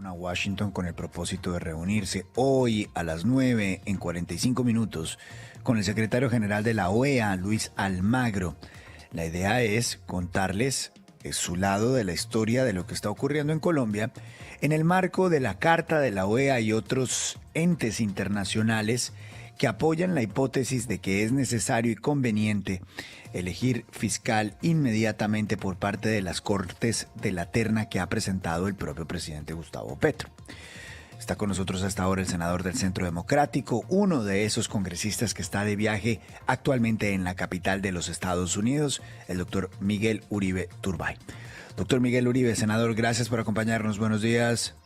a Washington con el propósito de reunirse hoy a las 9:45 con el secretario general de la OEA, Luis Almagro. La idea es contarles su lado de la historia de lo que está ocurriendo en Colombia en el marco de la Carta de la OEA y otros entes internacionales que apoyan la hipótesis de que es necesario y conveniente elegir fiscal inmediatamente por parte de las Cortes de la terna que ha presentado el propio presidente Gustavo Petro. Está con nosotros hasta ahora el senador del Centro Democrático, uno de esos congresistas que está de viaje actualmente en la capital de los Estados Unidos, el doctor Miguel Uribe Turbay. Doctor Miguel Uribe, senador, gracias por acompañarnos. Buenos días.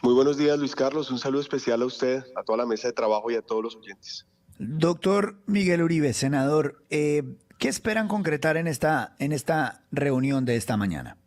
Muy buenos días, Luis Carlos. Un saludo especial a usted, a toda la mesa de trabajo y a todos los oyentes. Doctor Miguel Uribe, senador, ¿qué esperan concretar en esta reunión de esta mañana?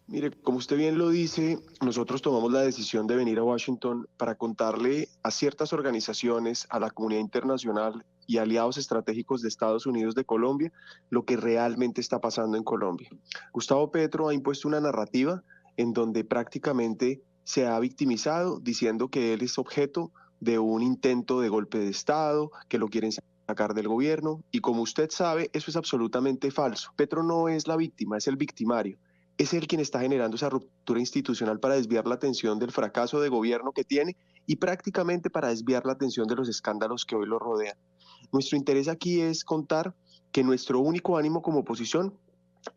Mire, como usted bien lo dice, nosotros tomamos la decisión de venir a Washington para contarle a ciertas organizaciones, a la comunidad internacional y aliados estratégicos de Estados Unidos de Colombia, lo que realmente está pasando en Colombia. Gustavo Petro ha impuesto una narrativa en donde prácticamente se ha victimizado diciendo que él es objeto de un intento de golpe de Estado, que lo quieren sacar del gobierno, y como usted sabe, eso es absolutamente falso. Petro no es la víctima, es el victimario. Es él quien está generando esa ruptura institucional para desviar la atención del fracaso de gobierno que tiene y prácticamente para desviar la atención de los escándalos que hoy lo rodean. Nuestro interés aquí es contar que nuestro único ánimo como oposición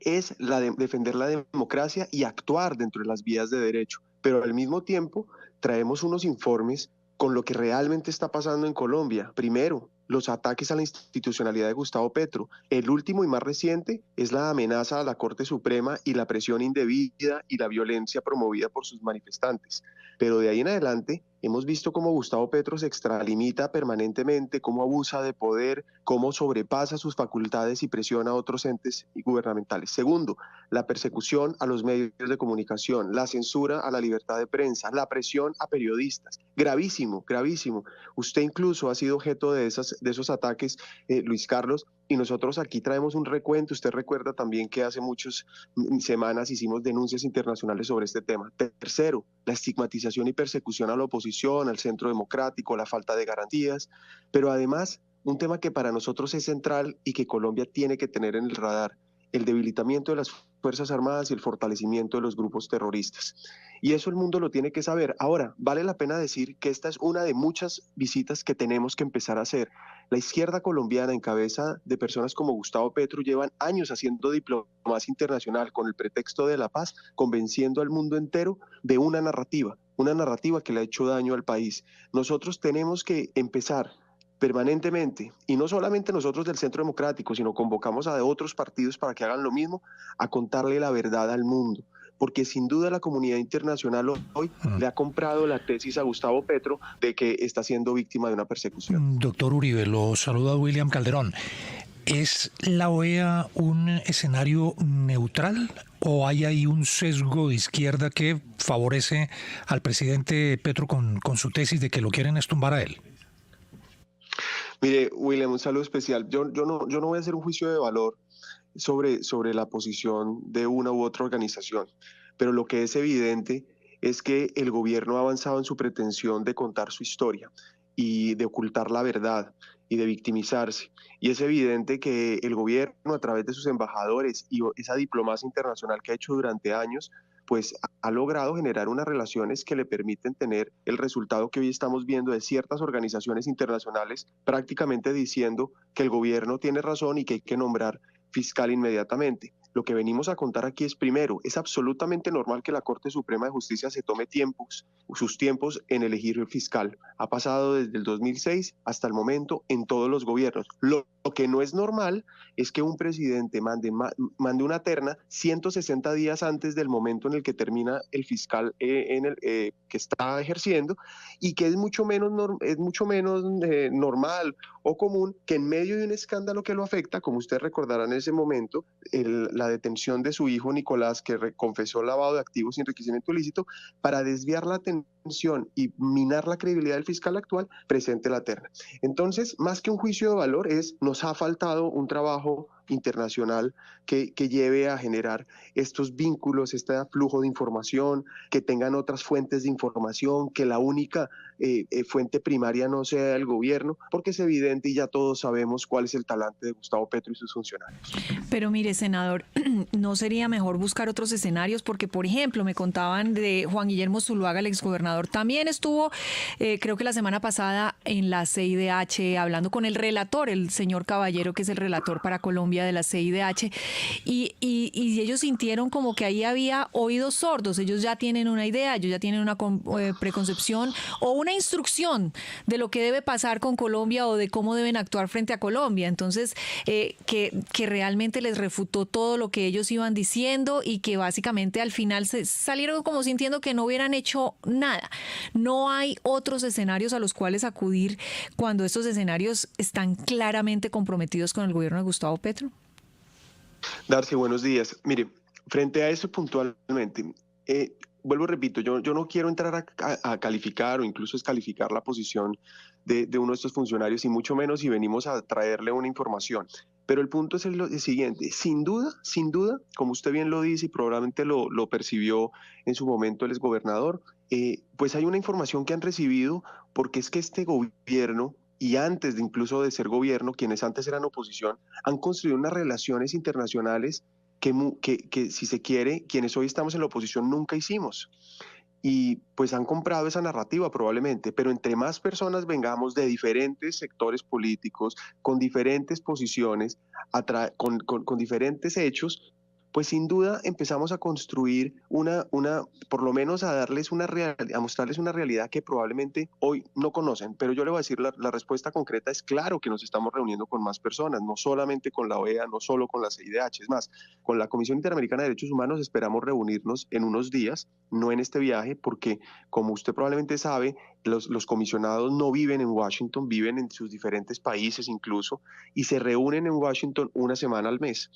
es la de defender la democracia y actuar dentro de las vías de derecho, pero al mismo tiempo traemos unos informes con lo que realmente está pasando en Colombia. Primero, los ataques a la institucionalidad de Gustavo Petro. El último y más reciente es la amenaza a la Corte Suprema y la presión indebida y la violencia promovida por sus manifestantes. Pero de ahí en adelante hemos visto cómo Gustavo Petro se extralimita permanentemente, cómo abusa de poder, cómo sobrepasa sus facultades y presiona a otros entes gubernamentales. Segundo, la persecución a los medios de comunicación, la censura a la libertad de prensa, la presión a periodistas. Gravísimo, gravísimo. Usted incluso ha sido objeto de esos ataques, Luis Carlos, y nosotros aquí traemos un recuento. Usted recuerda también que hace muchas semanas hicimos denuncias internacionales sobre este tema. Tercero, la estigmatización y persecución a la oposición, al Centro Democrático, la falta de garantías, pero además un tema que para nosotros es central y que Colombia tiene que tener en el radar: el debilitamiento de las Fuerzas Armadas y el fortalecimiento de los grupos terroristas. Y eso el mundo lo tiene que saber. Ahora, vale la pena decir que esta es una de muchas visitas que tenemos que empezar a hacer. La izquierda colombiana, en cabeza de personas como Gustavo Petro, llevan años haciendo diplomacia internacional con el pretexto de la paz, convenciendo al mundo entero de una narrativa que le ha hecho daño al país. Nosotros tenemos que empezar permanentemente, y no solamente nosotros del Centro Democrático, sino convocamos a otros partidos para que hagan lo mismo, a contarle la verdad al mundo, porque sin duda la comunidad internacional hoy le ha comprado la tesis a Gustavo Petro de que está siendo víctima de una persecución. Doctor Uribe, lo saluda William Calderón. ¿Es la OEA un escenario neutral o hay ahí un sesgo de izquierda que favorece al presidente Petro con su tesis de que lo quieren estumbar a él? Mire, William, un saludo especial. Yo no voy a hacer un juicio de valor sobre la posición de una u otra organización, pero lo que es evidente es que el gobierno ha avanzado en su pretensión de contar su historia y de ocultar la verdad y de victimizarse. Y es evidente que el gobierno, a través de sus embajadores y esa diplomacia internacional que ha hecho durante años, pues ha logrado generar unas relaciones que le permiten tener el resultado que hoy estamos viendo de ciertas organizaciones internacionales prácticamente diciendo que el gobierno tiene razón y que hay que nombrar fiscal inmediatamente. Lo que venimos a contar aquí es, primero, es absolutamente normal que la Corte Suprema de Justicia se tome sus tiempos en elegir el fiscal. Ha pasado desde el 2006 hasta el momento en todos los gobiernos. Lo que no es normal es que un presidente mande una terna 160 días antes del momento en el que termina el fiscal que está ejerciendo, y que es mucho menos normal o común que en medio de un escándalo que lo afecta, como usted recordará en ese momento, la detención de su hijo Nicolás, que confesó lavado de activos y enriquecimiento ilícito, para desviar la atención y minar la credibilidad del fiscal actual, presente la terna. Entonces, más que un juicio de valor, nos ha faltado un trabajo internacional que lleve a generar estos vínculos, este flujo de información, que tengan otras fuentes de información, que la única fuente primaria no sea el gobierno, porque es evidente y ya todos sabemos cuál es el talante de Gustavo Petro y sus funcionarios. Pero mire, senador, ¿no sería mejor buscar otros escenarios? Porque, por ejemplo, me contaban de Juan Guillermo Zuluaga, el exgobernador, también estuvo, creo que la semana pasada, en la CIDH, hablando con el relator, el señor Caballero, que es el relator para Colombia de la CIDH, y ellos sintieron como que ahí había oídos sordos. Ellos ya tienen una idea, ellos ya tienen una preconcepción o una instrucción de lo que debe pasar con Colombia o de cómo deben actuar frente a Colombia. Entonces, que realmente les refutó todo lo que ellos iban diciendo y que básicamente al final se salieron como sintiendo que no hubieran hecho nada. No hay otros escenarios a los cuales acudir cuando estos escenarios están claramente comprometidos con el gobierno de Gustavo Petro. Darcy, buenos días. Mire, frente a eso puntualmente, vuelvo, repito, yo no quiero entrar a calificar o incluso descalificar la posición de uno de estos funcionarios y mucho menos si venimos a traerle una información. Pero el punto es el siguiente, sin duda, como usted bien lo dice y probablemente lo percibió en su momento el exgobernador, pues hay una información que han recibido porque es que este gobierno y antes de incluso de ser gobierno, quienes antes eran oposición, han construido unas relaciones internacionales que si se quiere, quienes hoy estamos en la oposición nunca hicimos. Y pues han comprado esa narrativa probablemente, pero entre más personas vengamos de diferentes sectores políticos, con diferentes posiciones, con diferentes hechos, pues sin duda empezamos a construir por lo menos a darles a mostrarles una realidad que probablemente hoy no conocen. Pero yo le voy a decir, la respuesta concreta es claro que nos estamos reuniendo con más personas, no solamente con la OEA, no solo con la CIDH, es más, con la Comisión Interamericana de Derechos Humanos esperamos reunirnos en unos días, no en este viaje, porque como usted probablemente sabe, los comisionados no viven en Washington, viven en sus diferentes países incluso, y se reúnen en Washington una semana al mes.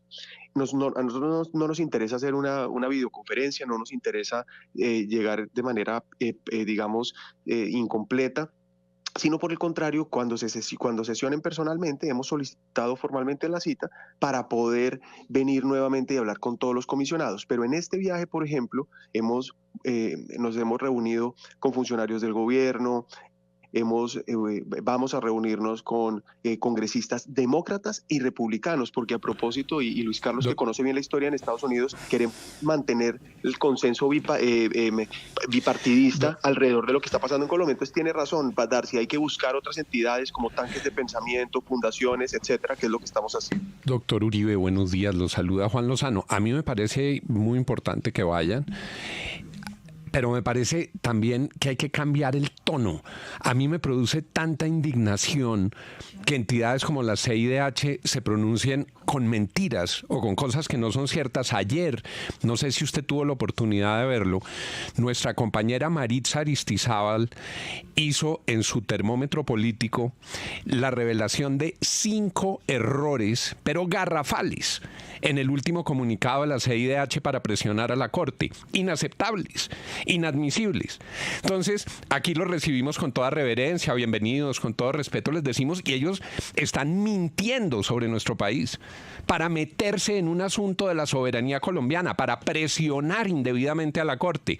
A nosotros no nos interesa hacer una videoconferencia, no nos interesa llegar de manera, digamos, incompleta, sino por el contrario, cuando sesionen personalmente, hemos solicitado formalmente la cita para poder venir nuevamente y hablar con todos los comisionados. Pero en este viaje, por ejemplo, nos hemos reunido con funcionarios del gobierno, vamos a reunirnos con congresistas demócratas y republicanos, porque a propósito, y Luis Carlos, que conoce bien la historia en Estados Unidos, queremos mantener el consenso bipartidista alrededor de lo que está pasando en Colombia. Entonces tiene razón, Darcy, hay que buscar otras entidades como tanques de pensamiento, fundaciones, etcétera, que es lo que estamos haciendo. Doctor Uribe, buenos días, los saluda Juan Lozano. A mí me parece muy importante que vayan, pero me parece también que hay que cambiar el tono. A mí me produce tanta indignación que entidades como la CIDH se pronuncien con mentiras o con cosas que no son ciertas. Ayer, no sé si usted tuvo la oportunidad de verlo, nuestra compañera Maritza Aristizábal hizo en su termómetro político la revelación de 5 errores, pero garrafales, en el último comunicado de la CIDH para presionar a la Corte. Inaceptables, inadmisibles. Entonces, aquí los recibimos con toda reverencia, bienvenidos, con todo respeto les decimos, y ellos están mintiendo sobre nuestro país para meterse en un asunto de la soberanía colombiana, para presionar indebidamente a la Corte.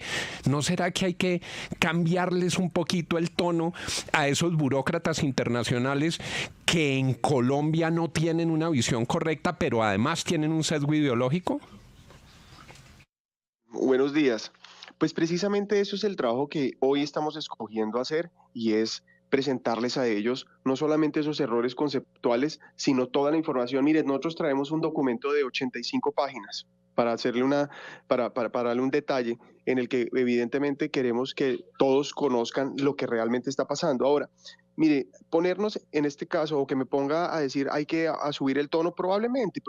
¿No será que hay que cambiarles un poquito el tono a esos burócratas internacionales que en Colombia no tienen una visión correcta, pero además tienen un sesgo ideológico? Buenos días. Pues precisamente eso es el trabajo que hoy estamos escogiendo hacer, y es presentarles a ellos no solamente esos errores conceptuales, sino toda la información. Miren, nosotros traemos un documento de 85 páginas para darle un detalle en el que evidentemente queremos que todos conozcan lo que realmente está pasando. Ahora, mire, ponernos en este caso, o que me ponga a decir hay que subir el tono, probablemente,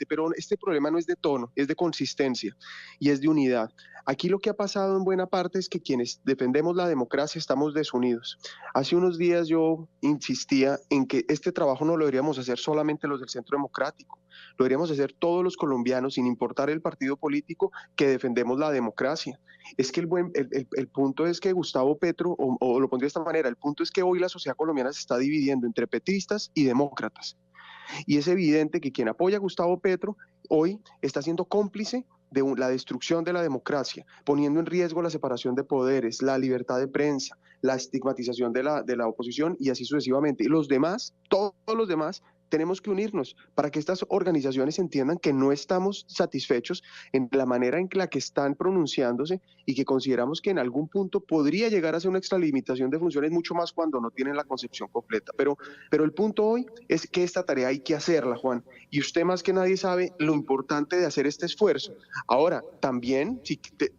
pero este problema no es de tono, es de consistencia y es de unidad. Aquí lo que ha pasado en buena parte es que quienes defendemos la democracia estamos desunidos. Hace unos días yo insistía en que este trabajo no lo deberíamos hacer solamente los del Centro Democrático, lo deberíamos hacer todos los colombianos, sin importar el partido político, que defendemos la democracia. Es que el punto es que Gustavo Petro, o lo pondría de esta manera, el punto es que hoy la sociedad colombiana se está dividiendo entre petristas y demócratas. Y es evidente que quien apoya a Gustavo Petro hoy está siendo cómplice de la destrucción de la democracia, poniendo en riesgo la separación de poderes, la libertad de prensa, la estigmatización de la oposición y así sucesivamente. Y los demás, todos los demás, tenemos que unirnos para que estas organizaciones entiendan que no estamos satisfechos en la manera en la que están pronunciándose y que consideramos que en algún punto podría llegar a ser una extralimitación de funciones, mucho más cuando no tienen la concepción completa. Pero el punto hoy es que esta tarea hay que hacerla, Juan, y usted más que nadie sabe lo importante de hacer este esfuerzo. Ahora, también,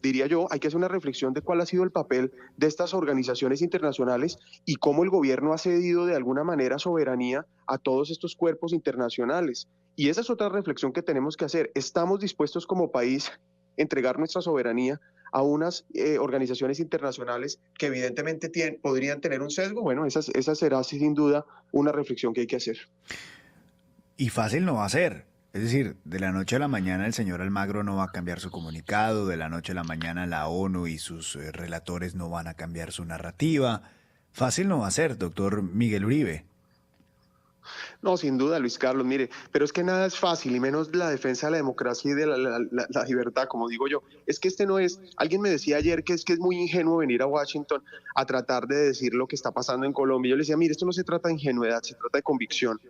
diría yo, hay que hacer una reflexión de cuál ha sido el papel de estas organizaciones internacionales y cómo el gobierno ha cedido de alguna manera soberanía a todos estos cuerpos internacionales. Y esa es otra reflexión que tenemos que hacer. ¿Estamos dispuestos como país a entregar nuestra soberanía a unas organizaciones internacionales que evidentemente podrían tener un sesgo? Bueno, esa será sin duda una reflexión que hay que hacer. Y fácil no va a ser. Es decir, de la noche a la mañana el señor Almagro no va a cambiar su comunicado, de la noche a la mañana la ONU y sus relatores no van a cambiar su narrativa. Fácil no va a ser, doctor Miguel Uribe. No, sin duda, Luis Carlos, mire, pero es que nada es fácil, y menos la defensa de la democracia y de la libertad, como digo yo. Es que no es, alguien me decía ayer que es muy ingenuo venir a Washington a tratar de decir lo que está pasando en Colombia. Yo le decía, mire, esto no se trata de ingenuidad, se trata de convicción.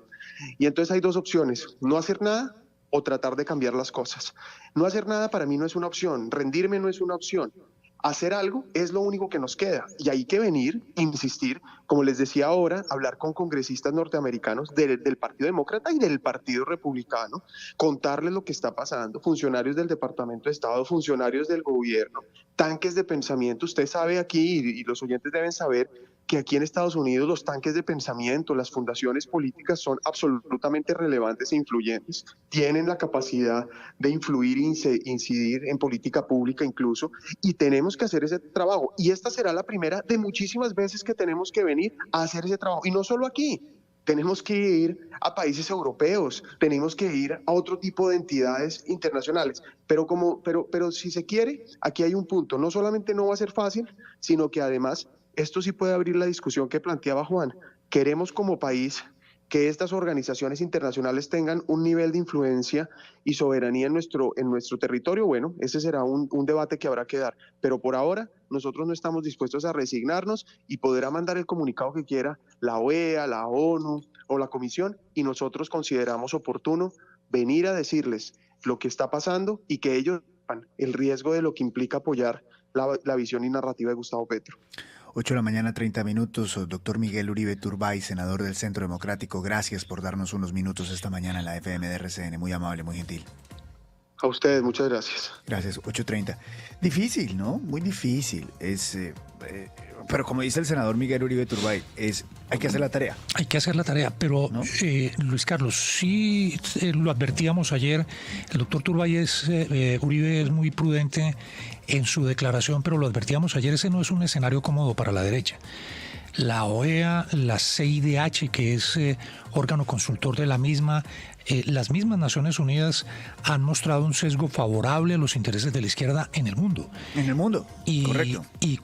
Y entonces hay dos opciones, no hacer nada o tratar de cambiar las cosas. No hacer nada para mí no es una opción, rendirme no es una opción. Hacer algo es lo único que nos queda y hay que venir, insistir, como les decía ahora, hablar con congresistas norteamericanos del Partido Demócrata y del Partido Republicano, contarles lo que está pasando, funcionarios del Departamento de Estado, funcionarios del gobierno, tanques de pensamiento. Usted sabe aquí, y los oyentes deben saber, que aquí en Estados Unidos los tanques de pensamiento, las fundaciones políticas son absolutamente relevantes e influyentes, tienen la capacidad de influir e incidir en política pública incluso, y tenemos que hacer ese trabajo. Y esta será la primera de muchísimas veces que tenemos que venir a hacer ese trabajo. Y no solo aquí, tenemos que ir a países europeos, tenemos que ir a otro tipo de entidades internacionales. Pero si se quiere, aquí hay un punto. No solamente no va a ser fácil, sino que además esto sí puede abrir la discusión que planteaba Juan. Queremos como país que estas organizaciones internacionales tengan un nivel de influencia y soberanía en nuestro territorio. Bueno, ese será un debate que habrá que dar. Pero por ahora nosotros no estamos dispuestos a resignarnos y podrá mandar el comunicado que quiera la OEA, la ONU o la Comisión, y nosotros consideramos oportuno venir a decirles lo que está pasando y que ellos sepan el riesgo de lo que implica apoyar la visión y narrativa de Gustavo Petro. 8 de la mañana, 30 minutos. Doctor Miguel Uribe Turbay, senador del Centro Democrático, gracias por darnos unos minutos esta mañana en la FM de RCN. Muy amable, muy gentil. A ustedes, muchas gracias. Gracias, 8:30. Difícil, ¿no? Muy difícil. Pero como dice el senador Miguel Uribe Turbay, hay que hacer la tarea. Hay que hacer la tarea, pero ¿no? Luis Carlos, sí lo advertíamos ayer, el doctor Turbay Uribe es muy prudente en su declaración, pero lo advertíamos ayer, ese no es un escenario cómodo para la derecha. La OEA, la CIDH, que es órgano consultor de la misma, las mismas Naciones Unidas han mostrado un sesgo favorable a los intereses de la izquierda en el mundo. En el mundo, correcto. Y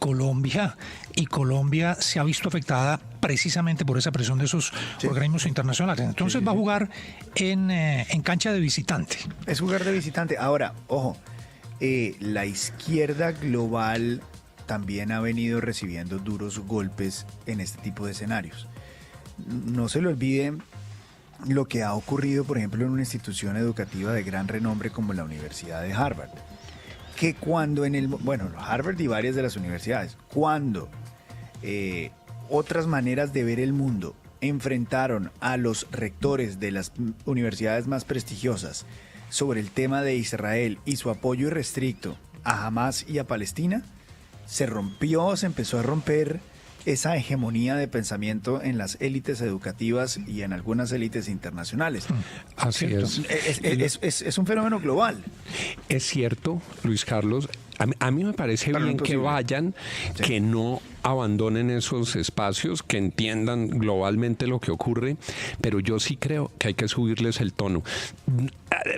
Colombia se ha visto afectada precisamente por esa presión de esos organismos internacionales. Entonces va a jugar en cancha de visitante. Es jugar de visitante. Ahora, ojo, la izquierda global también ha venido recibiendo duros golpes en este tipo de escenarios. No se le olvide lo que ha ocurrido, por ejemplo, en una institución educativa de gran renombre como la Universidad de Harvard, que cuando Harvard y varias de las universidades, cuando otras maneras de ver el mundo enfrentaron a los rectores de las universidades más prestigiosas sobre el tema de Israel y su apoyo irrestricto a Hamás y a Palestina, se empezó a romper esa hegemonía de pensamiento en las élites educativas y en algunas élites internacionales. Así es un fenómeno global. Es cierto, Luis Carlos. A mí me parece bien que vayan, que no abandonen esos espacios, que entiendan globalmente lo que ocurre, pero yo sí creo que hay que subirles el tono.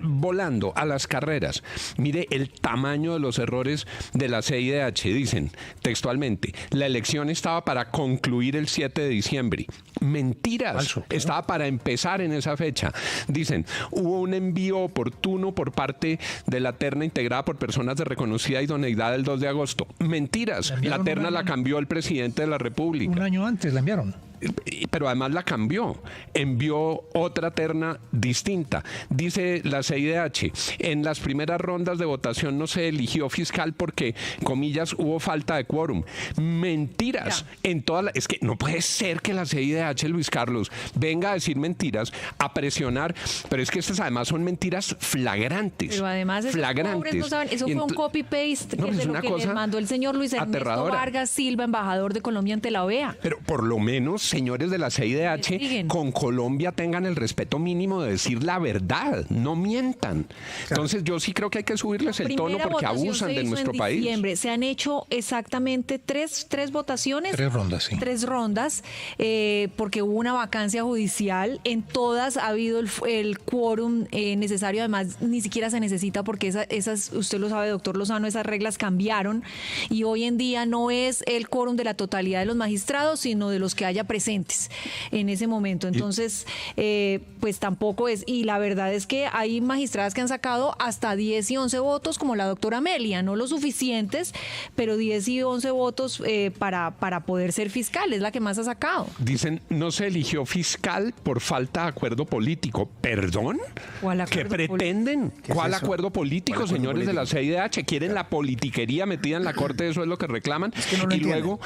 Volando a las carreras, mire el tamaño de los errores de la CIDH. Dicen textualmente, la elección estaba para concluir el 7 de diciembre. Mentiras. Falso, claro. Estaba para empezar en esa fecha. Dicen, hubo un envío oportuno por parte de la terna integrada por personas de reconocida idoneidad el 2 de agosto. Mentiras. La terna la cambió el presidente de la República. Un año antes la enviaron. Pero además la cambió, envió otra terna distinta. Dice la CIDH, en las primeras rondas de votación no se eligió fiscal porque, comillas, hubo falta de quórum. Mentiras. Es que no puede ser que la CIDH, Luis Carlos, venga a decir mentiras, a presionar, pero es que estas además son mentiras flagrantes. Pero además flagrantes. No saben, eso fue un copy-paste no, de lo que le mandó el señor Luis Ernesto aterradora. Vargas Silva, embajador de Colombia ante la OEA. Pero por lo menos, señores de la CIDH, con Colombia tengan el respeto mínimo de decir la verdad, no mientan. Entonces yo sí creo que hay que subirles el tono porque abusan de nuestro país. Se han hecho exactamente tres votaciones. 3 rondas, sí. 3 rondas, porque hubo una vacancia judicial. En todas ha habido el quórum necesario. Además, ni siquiera se necesita porque esas, usted lo sabe, doctor Lozano, esas reglas cambiaron y hoy en día no es el quórum de la totalidad de los magistrados, sino de los que haya presentes en ese momento. Entonces, pues tampoco es. Y la verdad es que hay magistradas que han sacado hasta 10 y 11 votos, como la doctora Amelia, no los suficientes, pero 10 y 11 votos para poder ser fiscal, es la que más ha sacado. Dicen, no se eligió fiscal por falta de acuerdo político. ¿Perdón? ¿Qué pretenden? ¿Cuál acuerdo político, señores de la CIDH? ¿Quieren la politiquería metida en la Corte? Eso es lo que reclaman. Es que no lo y entienden. luego,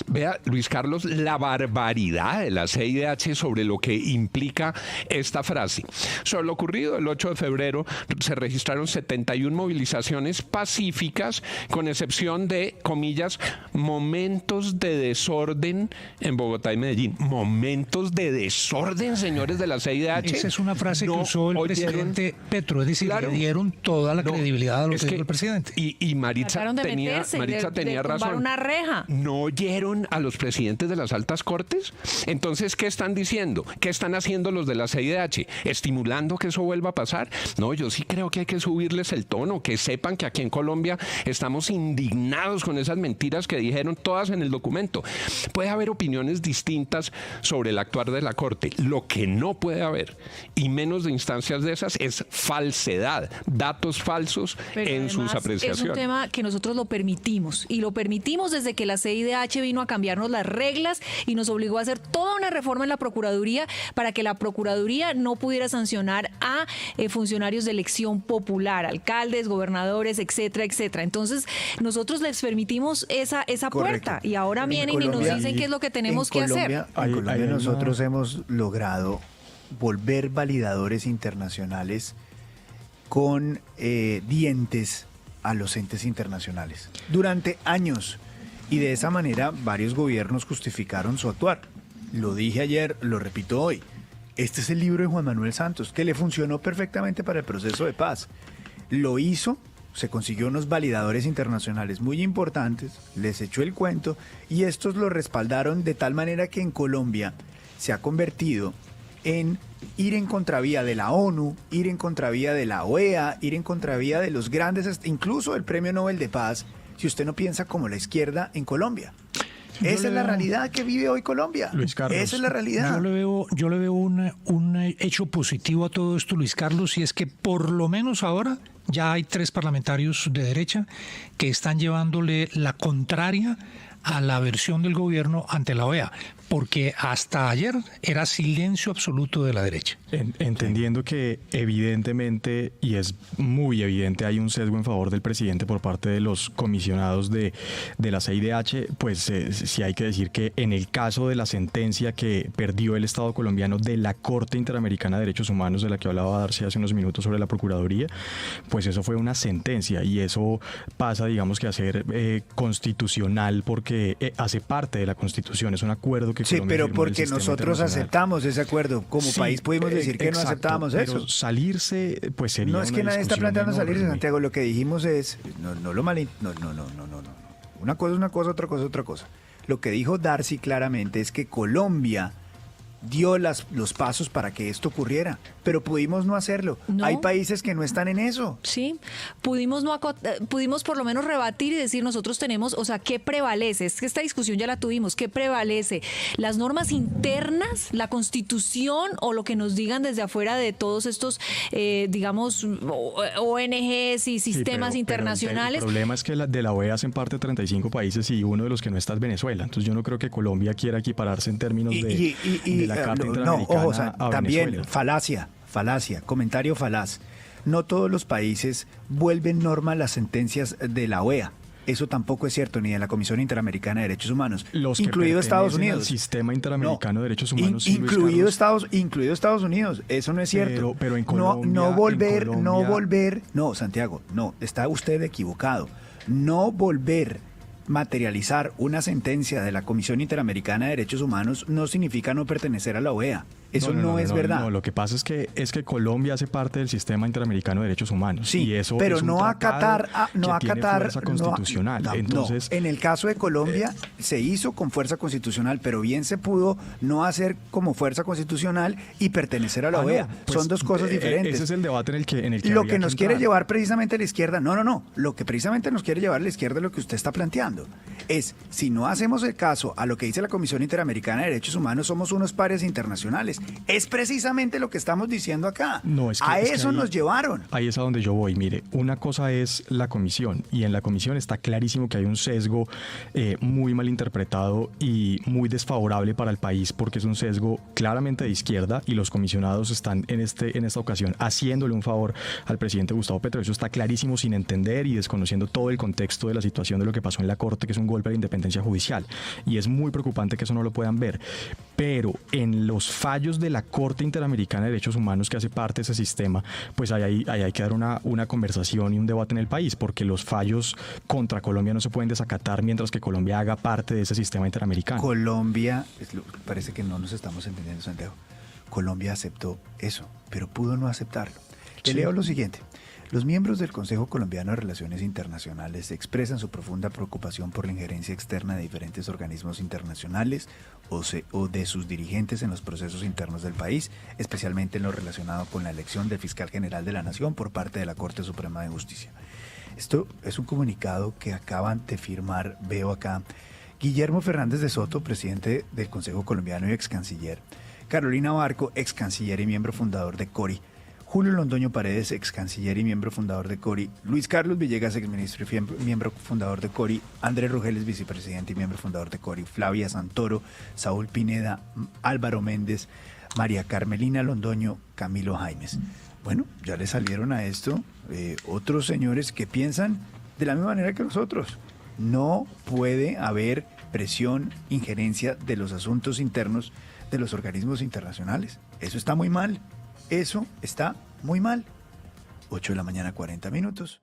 vea, Luis Carlos, la barbaridad de la CIDH sobre lo que implica esta frase. Sobre lo ocurrido el 8 de febrero se registraron 71 movilizaciones pacíficas, con excepción de, comillas, momentos de desorden en Bogotá y Medellín. Momentos de desorden, señores de la CIDH. Esa es una frase que usó el presidente Petro, es decir, le dieron toda la credibilidad a lo que dijo el presidente. Y Maritza tenía razón. Una reja. ¿No oyeron a los presidentes de las altas cortes? Entonces, ¿qué están diciendo? ¿Qué están haciendo los de la CIDH? ¿Estimulando que eso vuelva a pasar? No, yo sí creo que hay que subirles el tono, que sepan que aquí en Colombia estamos indignados con esas mentiras que dijeron todas en el documento. Puede haber opiniones distintas sobre el actuar de la Corte. Lo que no puede haber, y menos de instancias de esas, es falsedad, datos falsos en sus apreciaciones. Es un tema que nosotros lo permitimos, y lo permitimos desde que la CIDH vino a cambiarnos las reglas y nos obligó a hacer toda una reforma en la Procuraduría para que la Procuraduría no pudiera sancionar a funcionarios de elección popular, alcaldes, gobernadores, etcétera, etcétera. Entonces, nosotros les permitimos esa puerta y ahora vienen y nos dicen qué es lo que tenemos que hacer. En Colombia nosotros hemos logrado volver validadores internacionales con dientes a los entes internacionales durante años, y de esa manera varios gobiernos justificaron su actuar. Lo dije ayer, lo repito hoy. Este es el libro de Juan Manuel Santos, que le funcionó perfectamente para el proceso de paz. Lo hizo, se consiguió unos validadores internacionales muy importantes, les echó el cuento y estos lo respaldaron de tal manera que en Colombia se ha convertido en ir en contravía de la ONU, ir en contravía de la OEA, ir en contravía de los grandes, incluso el Premio Nobel de Paz, si usted no piensa como la izquierda en Colombia. Esa es la realidad que vive hoy Colombia. Luis Carlos, esa es la realidad. Yo le veo un hecho positivo a todo esto, Luis Carlos, y es que por lo menos ahora ya hay 3 parlamentarios de derecha que están llevándole la contraria a la versión del gobierno ante la OEA, porque hasta ayer era silencio absoluto de la derecha. Entendiendo que evidentemente, y es muy evidente, hay un sesgo en favor del presidente por parte de los comisionados de la CIDH, pues sí hay que decir que en el caso de la sentencia que perdió el Estado colombiano de la Corte Interamericana de Derechos Humanos, de la que hablaba Darcy hace unos minutos sobre la Procuraduría, pues eso fue una sentencia y eso pasa, digamos, que a ser constitucional porque hace parte de la Constitución, es un acuerdo que sí, Colombia pero firmó porque en el sistema nosotros aceptamos ese acuerdo. Como sí, país pudimos decir que exacto, no aceptábamos pero eso. Salirse, pues sería No es que una nadie está discusión planteando enorme. salirse, Santiago. Lo que dijimos es, no. Una cosa es una cosa, otra cosa es otra cosa. Lo que dijo Darcy claramente es que Colombia dio los pasos para que esto ocurriera, pero pudimos no hacerlo. No. Hay países que no están en eso. Sí, pudimos por lo menos rebatir y decir nosotros tenemos, o sea, ¿qué prevalece? Es que esta discusión ya la tuvimos, ¿qué prevalece? ¿Las normas internas, la Constitución o lo que nos digan desde afuera de todos estos, digamos, ONGs y sistemas internacionales? El problema es que de la OEA hacen parte 35 países y uno de los que no está es Venezuela. Entonces yo no creo que Colombia quiera equipararse en términos de la Carta Interamericana ojo, a también Venezuela. falacia, comentario falaz. No todos los países vuelven norma las sentencias de la OEA. Eso tampoco es cierto, ni de la Comisión Interamericana de Derechos Humanos, Los incluido Estados pertenecen Unidos. al Sistema Interamericano de Derechos Humanos. Incluido Estados Unidos, eso no es cierto. Pero en Colombia, no, Santiago, no, está usted equivocado. No volver materializar una sentencia de la Comisión Interamericana de Derechos Humanos no significa no pertenecer a la OEA. Eso no es verdad. No, lo que pasa es que Colombia hace parte del Sistema Interamericano de Derechos Humanos. Sí, y eso pero es un no acatar, tiene fuerza constitucional. Entonces, en el caso de Colombia se hizo con fuerza constitucional, pero bien se pudo no hacer como fuerza constitucional y pertenecer a la OEA. Pues, son dos cosas diferentes. Ese es el debate en el que lo que nos quiere llevar precisamente a la izquierda, no, lo que precisamente nos quiere llevar a la izquierda es lo que usted está planteando. Es, si no hacemos el caso a lo que dice la Comisión Interamericana de Derechos Humanos, somos unos pares internacionales. Es precisamente lo que estamos diciendo acá. A eso nos llevaron. Ahí es a donde yo voy. Mire, una cosa es la comisión, y en la comisión está clarísimo que hay un sesgo muy mal interpretado y muy desfavorable para el país, porque es un sesgo claramente de izquierda, y los comisionados están en esta ocasión haciéndole un favor al presidente Gustavo Petro. Eso está clarísimo, sin entender y desconociendo todo el contexto de la situación de lo que pasó en la Corte, que es un golpe a la independencia judicial. Y es muy preocupante que eso no lo puedan ver. Pero en los fallos de la Corte Interamericana de Derechos Humanos, que hace parte de ese sistema, pues ahí hay que dar una conversación y un debate en el país, porque los fallos contra Colombia no se pueden desacatar mientras que Colombia haga parte de ese sistema interamericano. Colombia, parece que no nos estamos entendiendo, Santiago. Colombia aceptó eso, pero pudo no aceptarlo. Le leo lo siguiente. Los miembros del Consejo Colombiano de Relaciones Internacionales expresan su profunda preocupación por la injerencia externa de diferentes organismos internacionales o de sus dirigentes en los procesos internos del país, especialmente en lo relacionado con la elección del fiscal general de la Nación por parte de la Corte Suprema de Justicia. Esto es un comunicado que acaban de firmar, veo acá, Guillermo Fernández de Soto, presidente del Consejo Colombiano y ex canciller, Carolina Barco, ex canciller y miembro fundador de CORI, Julio Londoño Paredes, ex canciller y miembro fundador de CORI, Luis Carlos Villegas, ex ministro y miembro fundador de CORI, Andrés Rugeles, vicepresidente y miembro fundador de CORI, Flavia Santoro, Saúl Pineda, Álvaro Méndez, María Carmelina Londoño, Camilo Jaimes. Bueno, ya le salieron a esto otros señores que piensan de la misma manera que nosotros. No puede haber presión, injerencia de los asuntos internos de los organismos internacionales. Eso está muy mal. Eso está muy mal. 8 de la mañana, 40 minutos.